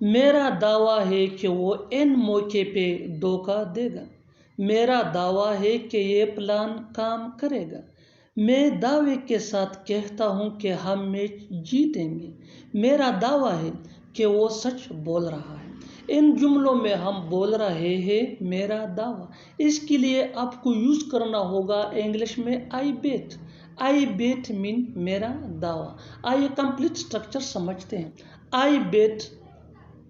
میرا دعویٰ ہے کہ وہ ان موقع پہ دھوکہ دے گا۔ میرا دعویٰ ہے کہ یہ پلان کام کرے گا۔ میں دعوے کے ساتھ کہتا ہوں کہ ہم میچ جیتیں گے۔ میرا دعویٰ ہے کہ وہ سچ بول رہا ہے۔ ان جملوں میں ہم بول رہے ہیں میرا دعویٰ۔ اس کے لیے آپ کو یوز کرنا ہوگا انگلش میں آئی بیٹ۔ آئی بیٹ مین میرا دعویٰ۔ آئیے کمپلیٹ اسٹرکچر سمجھتے ہیں۔ I bet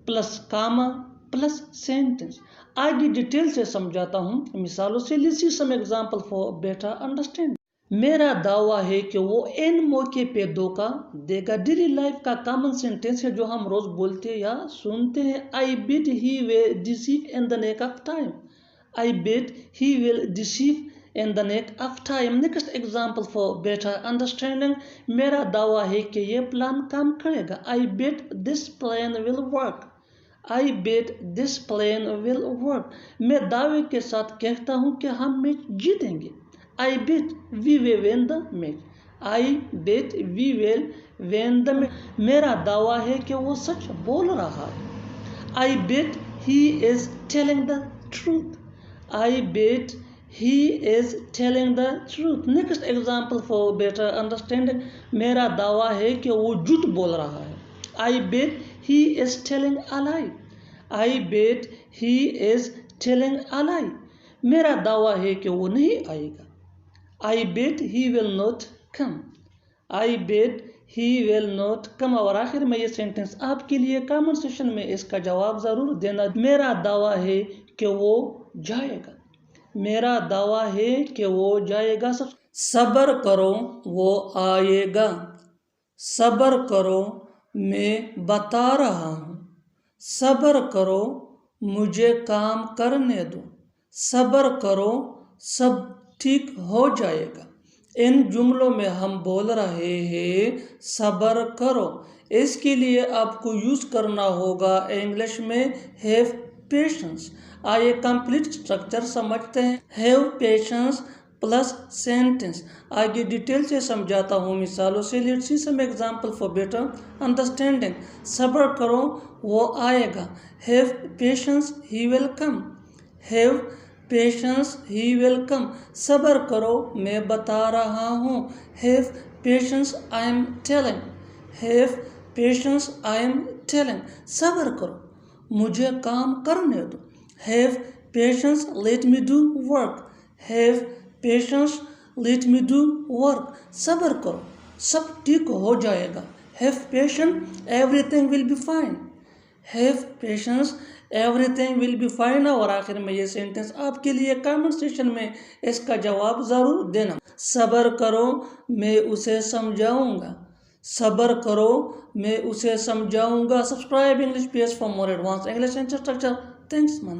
plus comma plus sentence. آگے ڈیٹیل سے سمجھاتا ہوں مثالوں سے۔ Let's see some example for better understand. میرا دعویٰ ہے کہ وہ ان موقع پہ دھوکہ دے گا۔ ڈیلی لائف کا کامن سینٹینس ہے جو ہم روز بولتے یا سنتے ہیں۔ I bet he will deceive in the nick of time. I bet he will deceive in the nick of time. Next example for better understanding. میرا دعویٰ ہے کہ یہ پلان کام کرے گا۔ I bet this plan will work. I bet this plan will work. میں دعوے کے ساتھ کہتا ہوں کہ ہم میچ جیتیں گے۔ I bet we will win the match. I bet we will win the match. میرا دعویٰ ہے کہ وہ سچ بول رہا ہے۔ I bet he is telling the truth. I bet he is telling the truth. Next example for better understanding. میرا دعویٰ ہے کہ وہ جھوٹ بول رہا ہے۔ I bet he is telling a lie. I bet he is telling a lie. میرا دعویٰ ہے کہ وہ نہیں آئے گا۔ I bet he will not come. I bet he will not come. اور آخر میں یہ سینٹنس آپ کے لیے کامنٹ سیشن میں اس کا جواب ضرور دینا۔ میرا دعویٰ ہے کہ وہ جائے گا۔ میرا دعویٰ ہے کہ وہ جائے گا۔ صبر کرو وہ آئے گا۔ صبر کرو میں بتا رہا ہوں۔ صبر کرو مجھے کام کرنے دو۔ صبر کرو سب ٹھیک ہو جائے گا۔ ان جملوں میں ہم بول رہے ہیں صبر کرو۔ اس کے لیے آپ کو یوز کرنا ہوگا انگلش میں ہیو پیشنس۔ آئیے کمپلیٹ اسٹرکچر سمجھتے ہیں۔ Have patience plus sentence. آگے ڈیٹیل سے سمجھاتا ہوں مثالوں سے۔ Let's see some example for better understanding. صبر کرو وہ آئے گا۔ Have patience he will come. Have patience he will come. صبر کرو میں بتا رہا ہوں۔ Have patience I am telling. Have patience I am telling. صبر کرو مجھے کام کرنے دو۔ Have patience let me do work. Have patience let me do work. صبر کرو سب ٹھیک ہو جائے گا۔ Have patience everything will be fine. Have patience everything will be fine. اور آخر میں یہ سینٹنس آپ کے لیے کامنٹ سیشن میں اس کا جواب ضرور دینا۔ صبر کرو میں اسے سمجھاؤں گا۔ صبر کرو میں اسے سمجھاؤں گا۔ Subscribe English page for more advance English structure. Thanks من۔